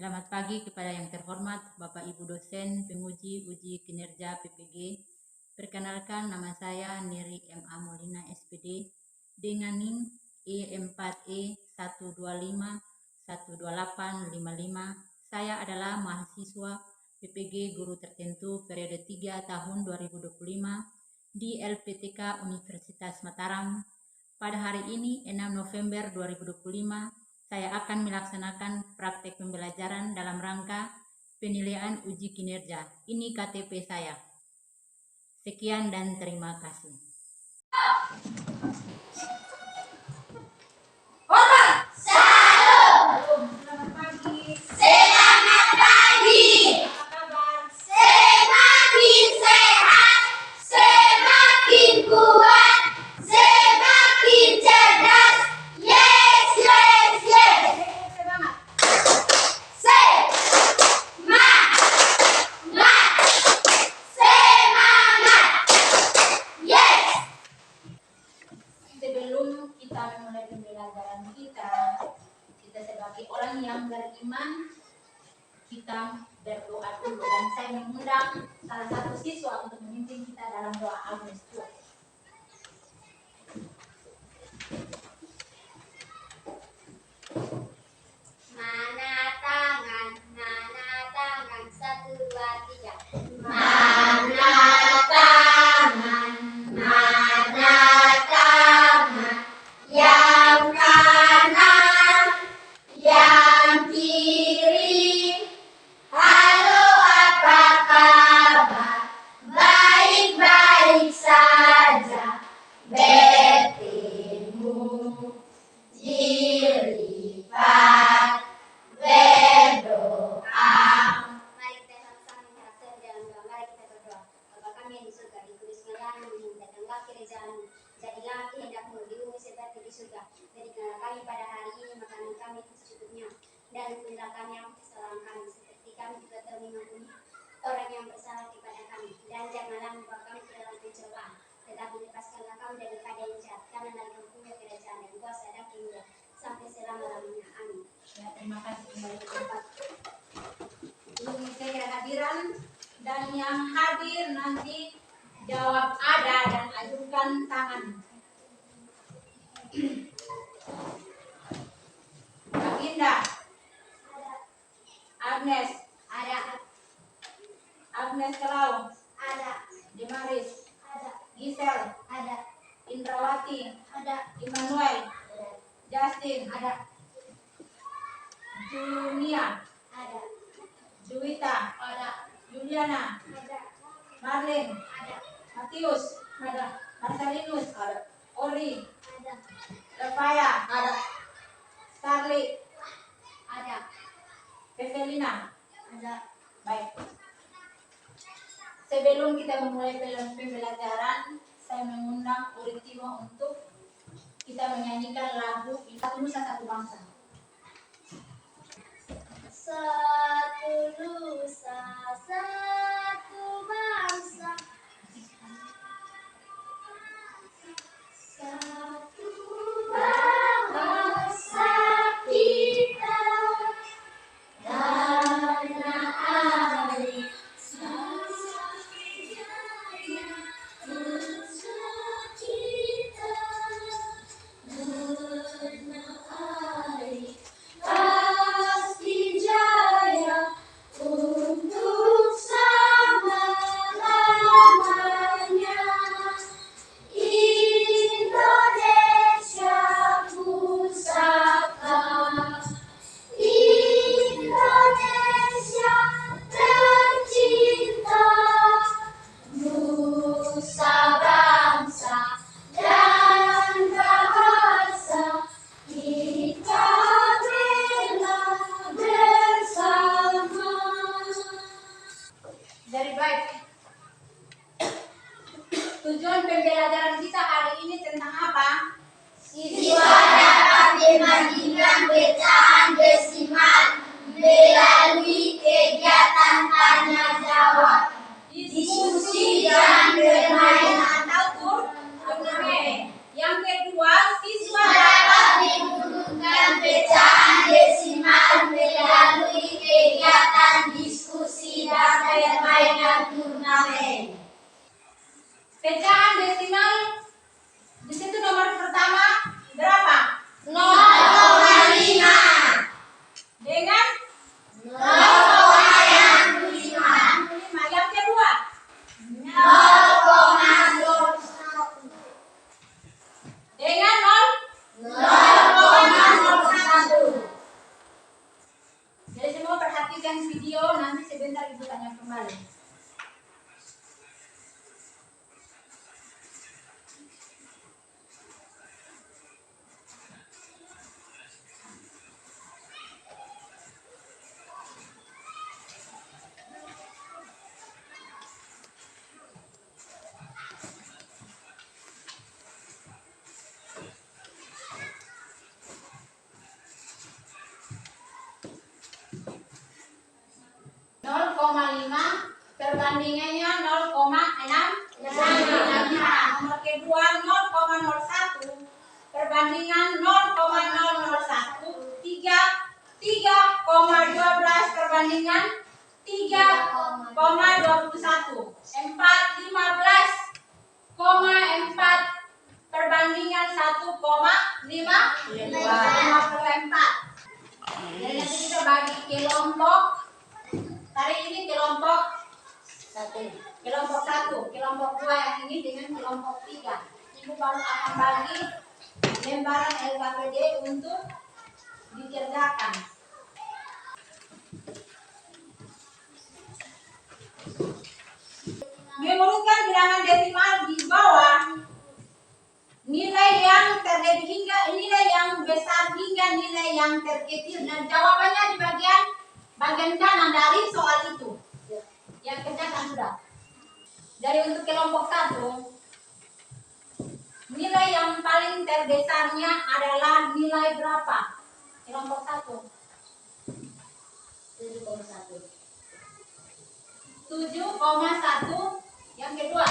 Selamat pagi kepada yang terhormat Bapak Ibu dosen, penguji uji kinerja PPG. Perkenalkan, nama saya Neri M.A. Molina SPD dengan NIM E4E125-12855. Saya adalah mahasiswa PPG Guru Tertentu periode 3 tahun 2025 di LPTK Universitas Mataram. Pada hari ini 6 November 2025 saya akan melaksanakan praktek pembelajaran dalam rangka penilaian uji kinerja. Ini KTP saya. Sekian dan terima kasih. Sebelum kita memulai pembelajaran kita sebagai orang yang beriman, kita berdoa dulu. Dan saya mengundang salah satu siswa untuk memimpin kita dalam doa. Agnes. Mana tangan, 1, 2, 3. Mana tangan, yang kanan, yang kiri. Halo, apa kabar? Baik-baik saja. Bertemu dilipat berdoa. Mari kita sama-sama mengharapkan dalam doa. Mari kita berdoa. Bapa kami yang di surga, dikudus namamu, datanglah kerajaan-Mu. Jadilah kehendakmu di bumi seperti di surga. Berikanlah kami pada hari ini makanan kami secukupnya, dan ampunilah kami yang kesalahan kami, seperti kami juga telah mengampuni orang yang bersalah kepada kami. Dan janganlah membawa kami ke dalam pencobaan, tetapi lepaskanlah kami daripada yang jahat. Karena dari Engkau punya kerajaan dan kuasa dan kemuliaan sampai selama-lamanya. Amin. Ya, terima kasih kembali ke tempat. Ini saya kehadiran dan yang hadir nanti jawab ada dan ajukan tangan. Baginda. Ada. Agnes. Ada. Agnes Kelau. Ada. Dimaris. Ada. Gisel. Ada. Indrawati. Ada. Immanuel. Ada. Justin. Ada. Junia. Ada. Juwita. Ada. Juliana. Ada. Marlin. Ada. Matius. Ada. Marcelinus. Ada. Ori. Ada. Levaya. Ada. Starly. Ada. Evelina. Ada. Baik. Sebelum kita memulai pembelajaran, saya mengundang Uritimo untuk kita menyanyikan lagu Satu Nusa Satu Bangsa. Satu nusa, satu bangsa. Satu bangsa kita, tanah air, nusa kita, tanah air. Pasti jaya untuk selama-lamanya. Indonesia kegiatan diskusi dan permainan turnamen. Pecahan desimal di situ nomor pertama berapa? 0,5 Dengan 0,65 yang kedua 0,01 dengan 0,01. Jadi semua perhatikan video, nanti sebentar ibu tanya kembali. Perbandingannya 0,6. Nomor kedua 0,01. Perbandingan 0,001. 3,12 perbandingan 3,21. 15,4 perbandingan 1,54. Jadi nanti kita bagi kelompok. Hari ini kelompok 1, kelompok 2 yang ini dengan kelompok 3. Ibu baru akan bagi lembaran LKPD untuk dikerjakan. Menurutkan bilangan desimal di bawah, nilai yang terlebih hingga nilai yang besar hingga nilai yang terkecil, dan jawabannya di bagian kanan dari soal itu. Yang kerjakan sudah. Jadi untuk kelompok 1, nilai yang paling terbesarnya adalah nilai berapa? Kelompok 1 7,1. 7,1. Yang kedua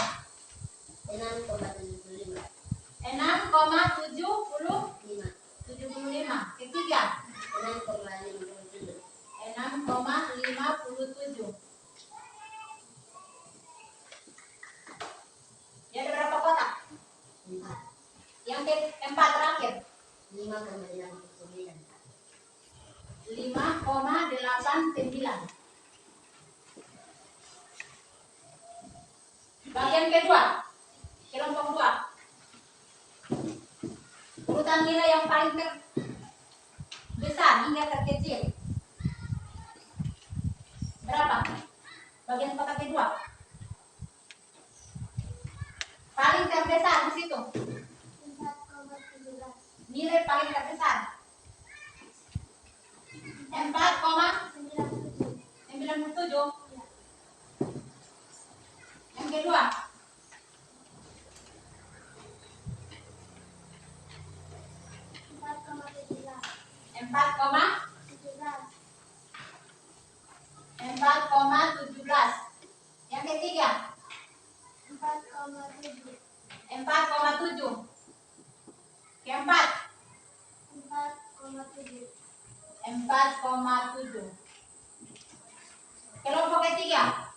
6,75. 6,75. Ketiga 6,57. 6,57. Ya, ada berapa kotak? 4. Yang keempat terakhir 5,89. 5,89. Bagian kedua, kelompok 2. Urutan nilai yang paling terbesar hingga terkecil. Berapa? Bagian kotak kedua. Paling terbesar di situ. 4,17. Nilai paling terbesar 4,97. Yang kedua 4,17. Yang ketiga 4,7. Keempat 4,7. Kelompok ketiga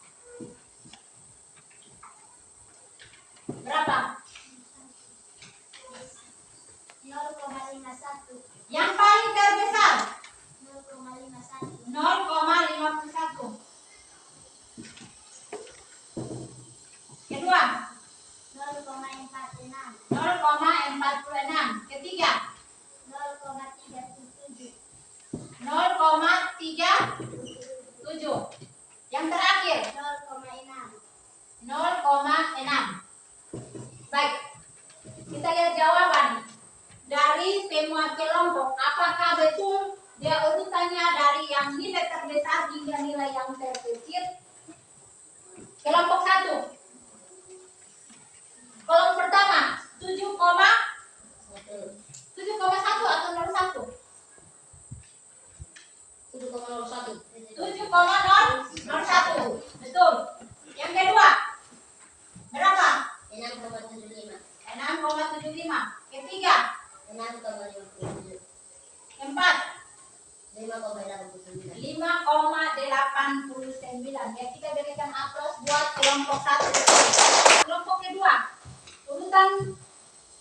berapa? 0,51. Yang paling terbesar 0,51. 0,51. Kedua 0,46. 0,46. Ketiga 0,37. 0,37. Yang terakhir 0,6. 0,6. Baik, kita lihat jawaban dari semua kelompok. Apakah betul dia urutannya dari yang nilai terbesar hingga nilai yang terkecil? Kelompok 1, kolom pertama 7,1 atau 01? 7,01. 7,001. Betul. Yang kedua berapa? 6,75. 6,75. Ketiga 6,57. keempat 5,89. 5,87. kelompok 1. Kelompok kedua, urutan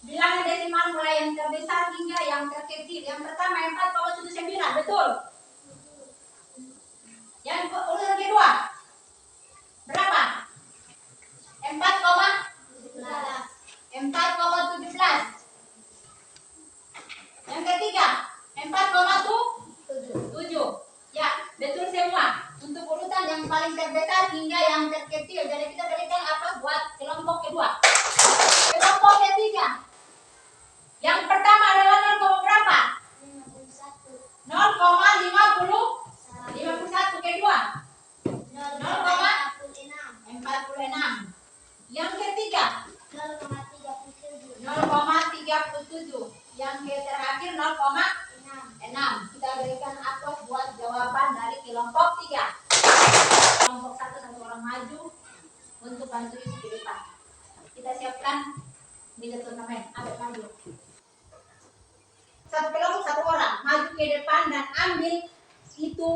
bilangan desimal mulai yang terbesar hingga yang terkecil. Yang pertama 4,79, betul? Yang urutan kedua berapa? 4,17. Yang ketiga 4,7. Ya, betul semua. Untuk urutan yang paling terbesar hingga yang terkecil. Jadi kita berikan apa buat kelompok kedua. Kelompok ketiga. Yang pertama adalah 0, berapa? 0,51. Kedua 0,46. Yang ketiga 0,37. Yang terakhir 0,6. Kita berikan aplos buat jawaban dari kelompok 3. Kelompok 1 satu orang maju untuk bantu ibu ke depan. Kita siapkan meja turnamen. Ambil maju. Satu kelompok satu orang maju ke depan dan ambil itu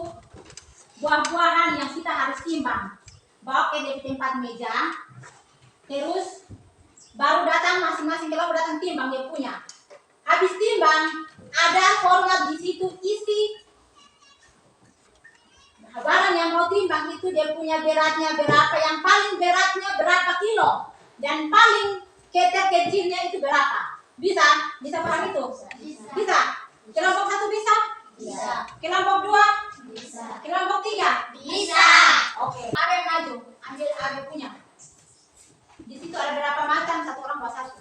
buah-buahan yang kita harus timbang. Bawa ke tempat meja. Terus baru datang masing-masing kelompok datang timbang dia punya. Habis timbang ada format di situ isi barang yang mau timbang itu dia punya beratnya berapa, yang paling beratnya berapa kilo dan paling kecilnya itu berapa. Bisa paham itu? Bisa. Kelompok 1 bisa? Bisa. Kelompok 2? Bisa. Kelompok 3? Bisa. Oke. Ada yang maju, ambil Abe punya. Di situ ada berapa macam, satu orang bawa satu.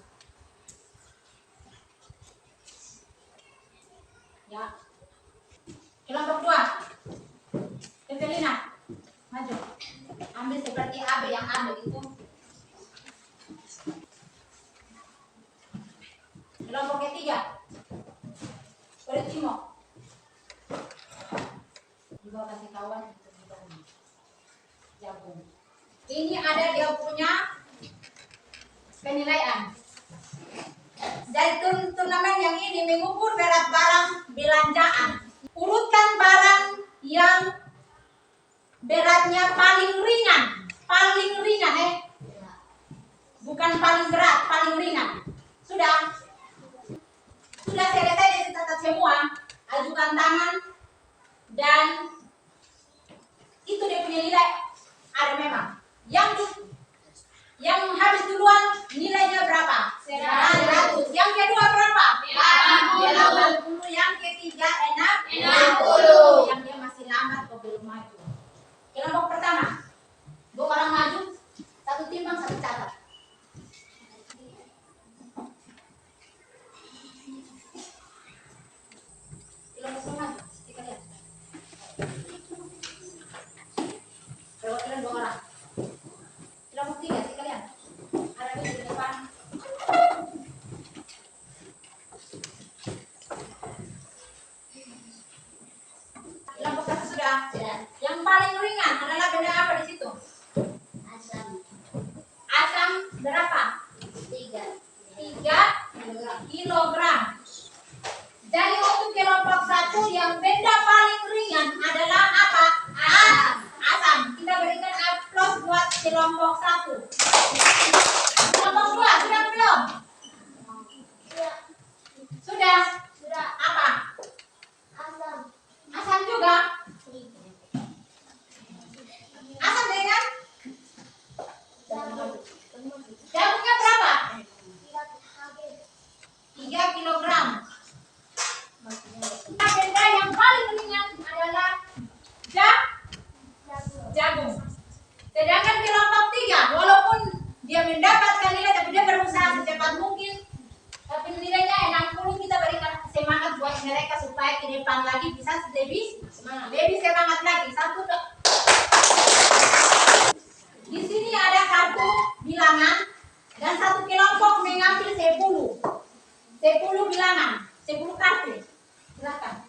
Ya. Kelompok 2. Evelina, maju. Ambil seperti Abe yang ambil itu. Kelompok ketiga. Timo. Juga kasih kawan jagung. Ini ada dia punya penilaian. Dari turnamen yang ini mengukur berat barang belanjaan. Urutkan barang yang beratnya paling ringan. Bukan paling berat, paling ringan. Sudah selesai dicatat semua. Ajukan tangan dan itu dia punya nilai. Ada memang yang habis duluan nilainya berapa? 100. Yang kedua berapa? 80. Yang ketiga 60. Yang dia masih lambat kok belum maju. Kelompok pertama 2 orang maju, 1 timbang 1 catat. Kelompok 2 maju, kita lihat. Perwakilan 2 orang. Kelompok 3, kita lihat. Ada di depan. Kelompok 1 sudah. Yang paling ringan adalah benda apa di situ? Asam berapa? 3 kilogram. Jadi untuk kelompok 1 yang benda paling ringan adalah apa? Asam. Kita berikan aplaus buat kelompok 1. Kelompok 2 sudah belum? Sudah. Apa? Asam juga. Asam dengan jagungnya berapa? 3 kilogram. Benda yang paling ringan adalah jagung. Sedangkan kelompok 3 walaupun dia mendapatkan nilai tapi dia berusaha secepat mungkin. Tapi nilainya 60, kita berikan semangat buat mereka supaya ke depan lagi bisa lebih semangat lagi. Di sini ada kartu bilangan dan satu kelompok mengambil 10 bilangan, 10 kartu. Silakan.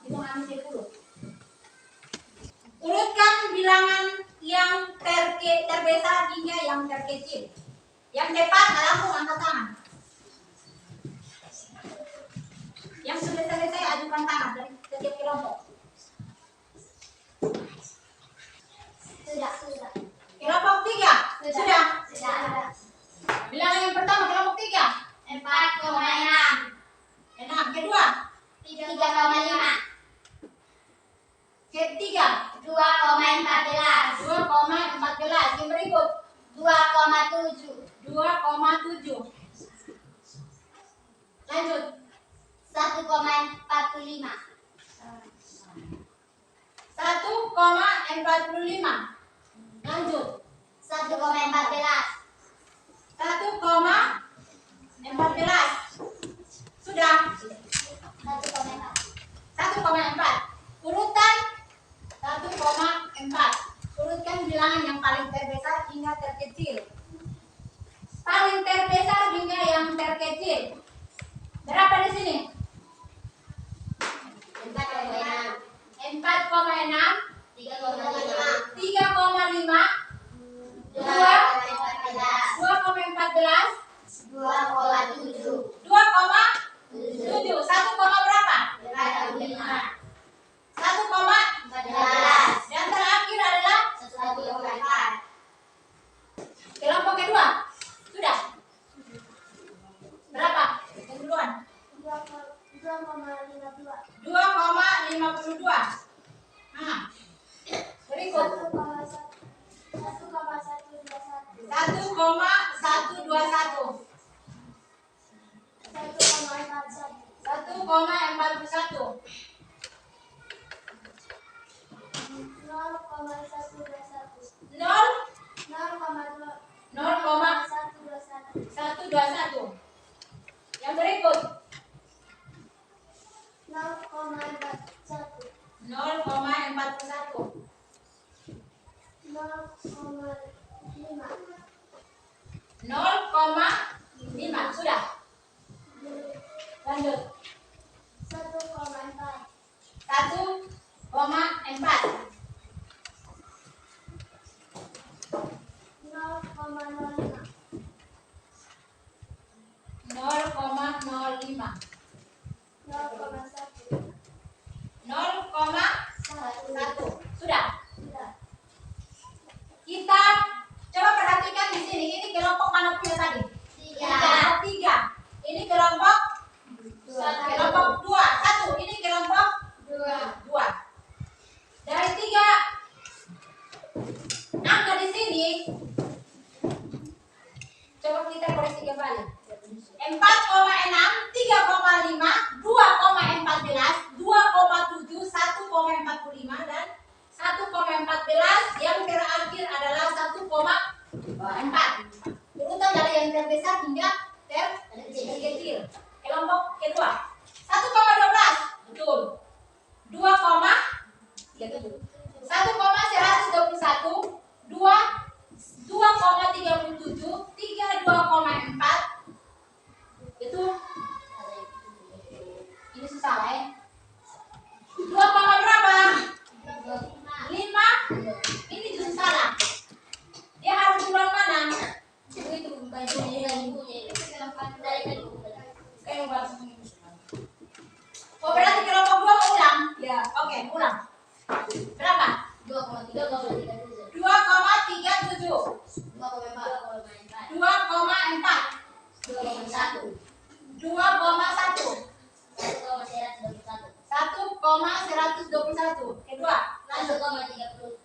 Ibu ambil 10. Urutkan bilangan yang terbesar hingga yang terkecil. Yang cepat langsung angkat tangan. Yang sudah selesai ajukan tangan dari setiap kelompok. Sudah. Kelompok 3. 2,7. 2,7. Lanjut. 1,45. 1,45. Lanjut. 1,14. 1,14. Sudah. 1,4. 1,4. Urutan 1,4. Urutkan bilangan yang paling terbesar hingga terkecil. Paling terbesar hingga yang terkecil. Berapa di sini? 4,6. 4,6. 3,5. 3,5. 2,14. 2,7. 2,7. 1, berapa? 4,5. 1, dan terakhir adalah 1,4. kelompok kedua. Sudah. Berapa? Yang duluan. 2,52. 2,52. Nah, berikut 1,121. 1,121. 1,41. 1,41. 0,121. Yang berikut 0,41. 0,41. 0,5. Sudah. Lanjut. 1,4. 1,4. 0,05. 0,05. 0,1. 0,1. Sudah. Sudah. Kita coba perhatikan di sini. Ini kelompok mana punya tadi? 3. Ini kelompok 2. 1. Ini kelompok 2. Dari 3 angka di sini, coba kita koreksi kembali. 4,6, 3,5, 2,14, 2,7, 1,45 dan 1,14. Yang terakhir adalah 1,4. Urutan dari yang terbesar hingga terkecil. Kelompok kedua 1,12. Betul. 1,121. 2,37. 2,4. Itu ini susah lah ya. 2, berapa? 5. Ini justru salah. Dia harus duluan mana? Itu bukan oh, berarti kelompok 2 mau ulang? Ya, oke, ulang. Berapa? 2,37. 2,4. 2,1. 1,121. Kedua, lanjut. 1,39.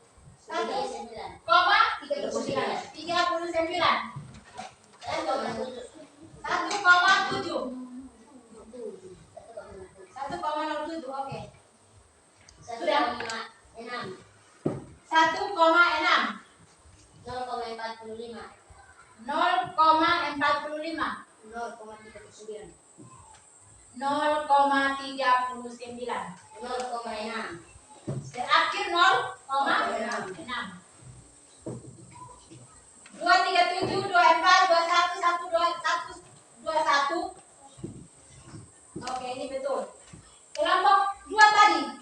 39. Lanjut. 1,7. 1,07. Oke. Sudah. 1,6. 1,6. 0,45. 0,45. 0,39. 0,39. 0,6. Terakhir 0,6. 237, 24, 21, 21. Oke, ini betul. Kelompok 2 tadi.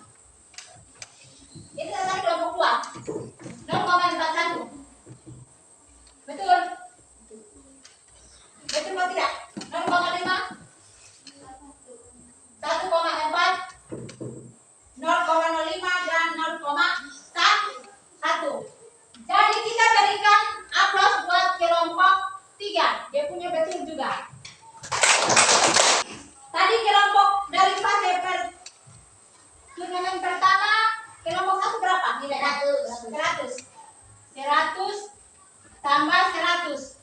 Ini tadi kelompok 2. 0,41. Betul. Betul atau tidak? 0,5. 1,4. 0,05 dan 0,1. Jadi kita berikan aplaus buat kelompok 3. Dia punya betul juga. Tadi kelompok dari fase turnamen pertama, kelompok 1 berapa? 100. 100 tambah 100.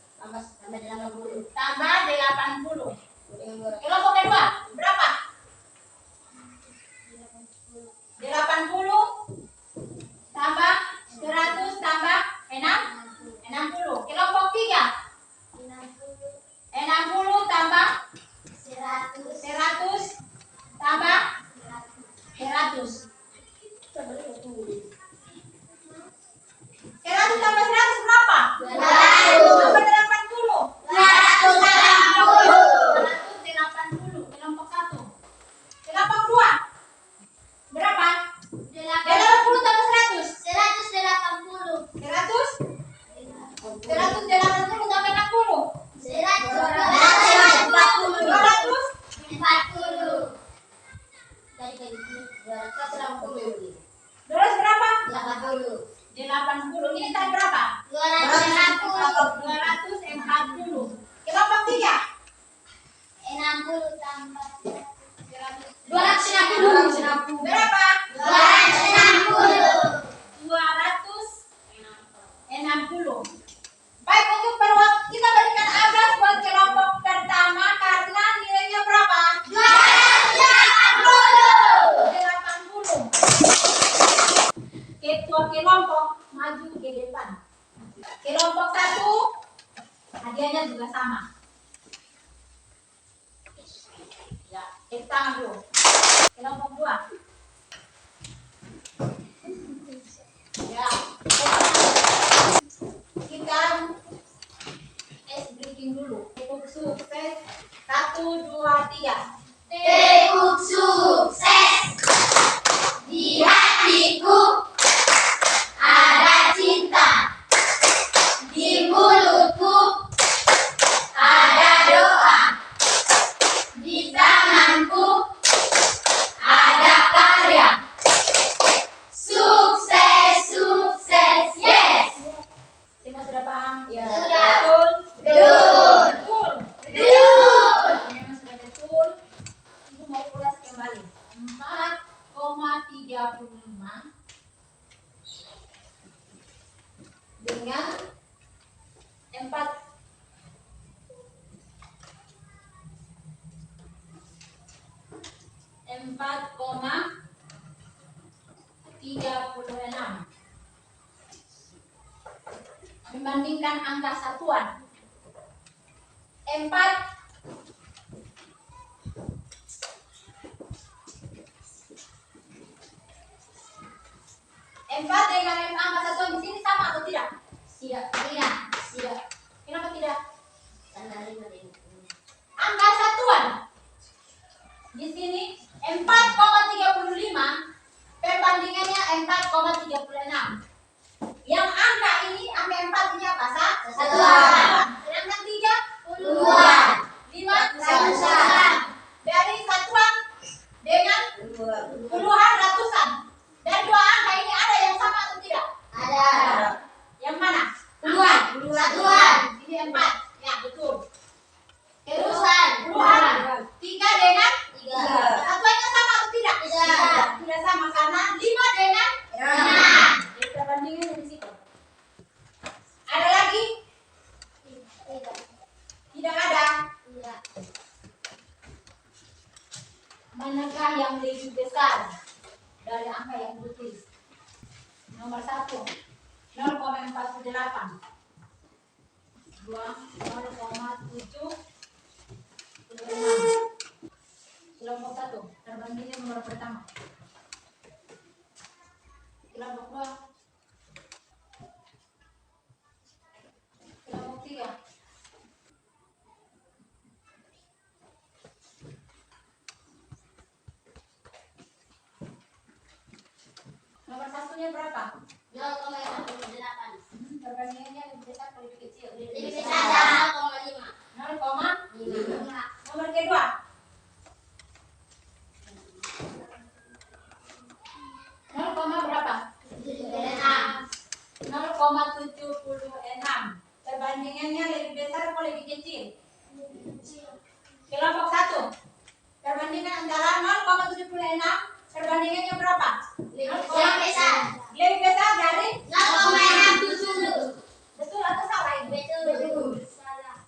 tambah 80. Tambah 80. Kelompok kedua berapa? 80 tambah 100 tambah 60. Kelompok 3 60 tambah 100 tambah 100. 100 tambah 100 berapa? 200. Tambah 80. 280. Kelompok 1. Kelompok 2 berapa? 80 tambah 100. 180. 100 180 tambah 60. 200. 200 berapa? 80. Ini tadi berapa? 240. Kelompok 3 60 tambah 260. Berapa? 260. Baik, untuk kita berikan abras buat kelompok pertama karena nilainya berapa? 80. Ketua kelompok maju ke depan. Kelompok 1 hadiahnya juga sama. Ya, cek tangan dulu. Kelompok 2. Ya. Kita ice breaking dulu. Untuk sukses 1, 2, 3. Tekuk sukses. Di hatiku ada cinta. Di mulutku ada doa. Di tanganku ada karya. Sukses, sukses, yes. Semua sudah paham? Ya. Sudah. Betul? Betul. Betul. Betul. Memang sudah betul. Ibu mau ulas kembali. 4,35 dengan 4 4,36 membandingkan angka satuan 4 dengan angka satuan di sini sama atau tidak? Tidak. Kenapa tidak? Karena 5 dengan Angka satuan di sini 4,35 perbandingannya 4,36. Yang angka ini, angka 4 ini apa? Satuan. Sedangkan 3 puluhan. 5 Ratusan. dari satuan dengan puluhan ratusan. Dan dua angka ini ada yang sama atau tidak? Ada. Yang mana? Puluhan. Satuan. Ini 4. Ya, betul. Terus Puluhan. puluhan. 3 dengan 3. satuannya sama atau tidak? Tidak. Tidak sama karena 5 dengan 6. jadi perbandingannya di situ. Ada lagi? Tidak ada. Tidak. Manakah yang lebih besar dari angka yang ditulis? Nomor 1 0,48, 2 0,7, kelompok 1 terbandingnya nomor pertama. Kelompok 2, kelompok 3, nomor satunya berapa? 0,48. Perbandingannya lebih besar atau lebih kecil? Lebih besar. 0,5. 0,5. Nomor kedua. Berapa? 0,76. Perbandingannya lebih besar atau lebih kecil? Kelompok 1. Perbandingan antara 0,76 perbandingannya berapa? Lebih besar. Lebih besar dari 0,67. betul atau salah ini? Betul. Salah.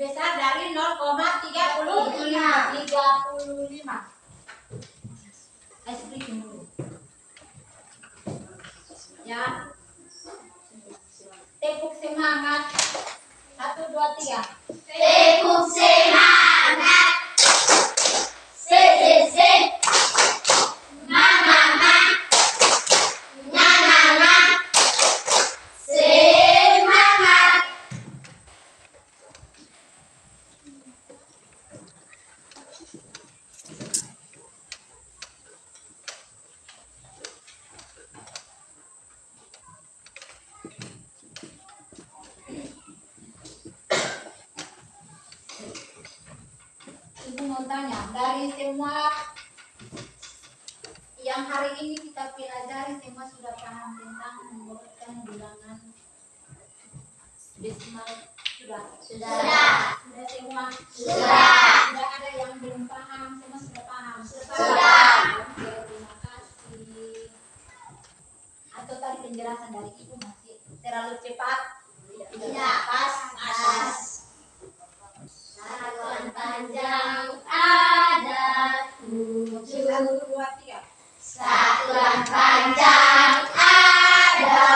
besar dari 0,35. 35. Ice breaking dulu. Ya. Tepuk semangat. 1, 2, 3. Tepuk semangat. Se. Ma. Semangat. Ibu mau tanya, dari semua yang hari ini kita pelajari semua sudah paham tentang mengurutkan bilangan desimal? Sudah semua? Sudah ada yang belum paham? Semua sudah paham? Sudah. Oke, terima kasih. Atau tadi penjelasan dari ibu masih terlalu cepat? Tidak. Pas. Satuan panjang ada 7. 1, 2, 3. Satuan panjang ada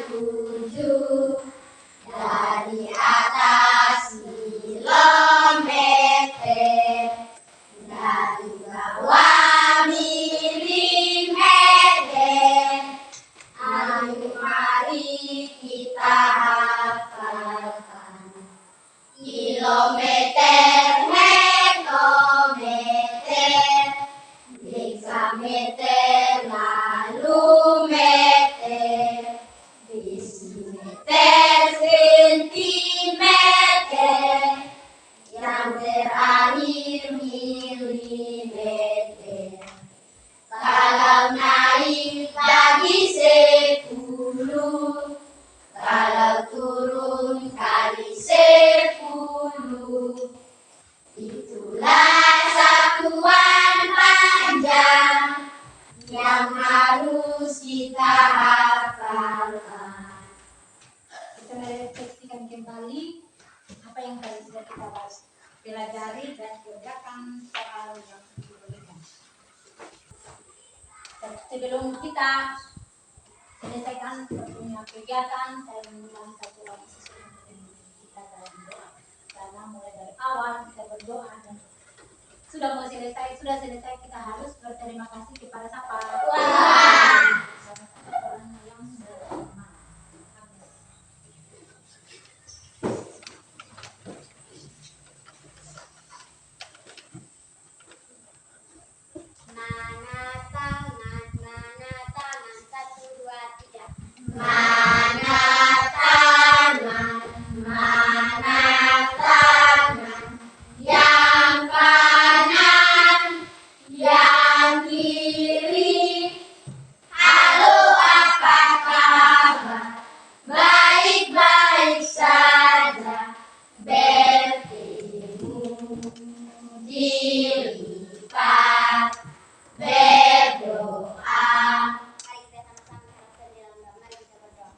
7. Dari atas kilometer, dari bawah milimeter. Ayo mari kita hafalkan. Kilometer, hektometer, deksameter, lalu meter, desimeter, sentimeter, yang terakhir milimeter. Kalau naik bagi 10, kalau turun kali 10. Itulah satuan panjang yang harus kita hafalkan. Kita refleksikan kembali apa yang tadi sudah kita bahas, pelajari dan kerjakan soal yang diberikan. Sebelum kita selesaikan punya kegiatan, saya mengulangi satu lagi sesuatu yang kita dalam doa. Karena mulai dari awal kita berdoa dan sudah selesai kita harus berterima kasih kepada siapa? Tuhan. Orang yang beriman. Mana tangan, 1, 2, 3. Mana tangan, yang kanan, yang kiri. Halo, apa kabar? Baik-baik saja. Bertemu dilipat, berdoa. Mari kita sama-sama harapkan dalam doa. Mari kita berdoa.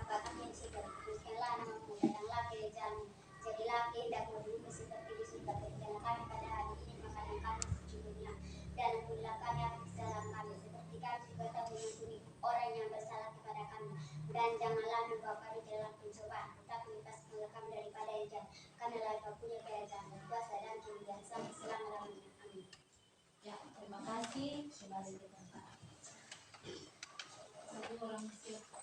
Bapa kami yang di surga, dikuduskanlah namamu, datanglah gerejamu, jadilah kehendakmu di bumi seperti di surga. Berikanlah kami pada hari ini makanan kami secukupnya, dan ampunilah kami akan kesalahan kami, seperti kami juga telah mengampuni orang yang bersalah kepada kami. Dan janganlah membawa kami dalam pencobaan, tetapi lepaskanlah kami daripada yang jahat. Karena Engkau punya kerajaan dan kuasa dan kemuliaan sampai selama-lamanya. Amin. Ya, terima kasih. Kembali ke tempat. Satu orang siap.